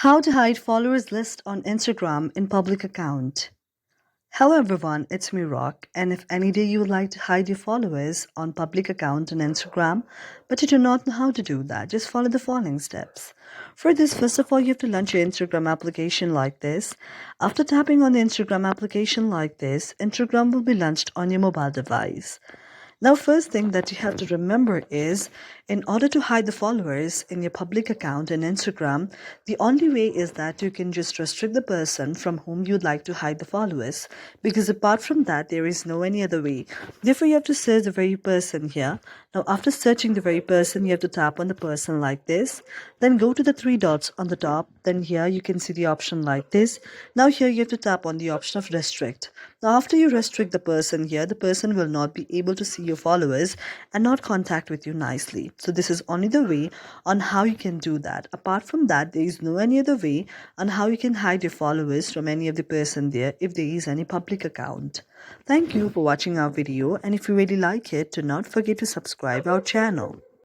How to hide followers list on Instagram in public account. Hello everyone, it's me Rock, and if any day you would like to hide your followers on public account on Instagram, but you do not know how to do that, just follow the following steps. For this, first of all, you have to launch your Instagram application like this. After tapping on the Instagram application like this, Instagram will be launched on your mobile device. Now, first thing that you have to remember is in order to hide the followers in your public account in Instagram, the only way is that you can just restrict the person from whom you'd like to hide the followers, because apart from that, there is no any other way. Therefore, you have to search the very person here. Now, after searching the very person, you have to tap on the person like this. Then go to the three dots on the top. Then here you can see the option like this. Now here you have to tap on the option of restrict. Now after you restrict the person here, the person will not be able to see your followers and not contact with you nicely. So this is only the way on how you can do that. Apart from that, there is no any other way on how you can hide your followers from any of the person there if there is any public account. Thank you for watching our video, and if you really like it, do not forget to subscribe our channel.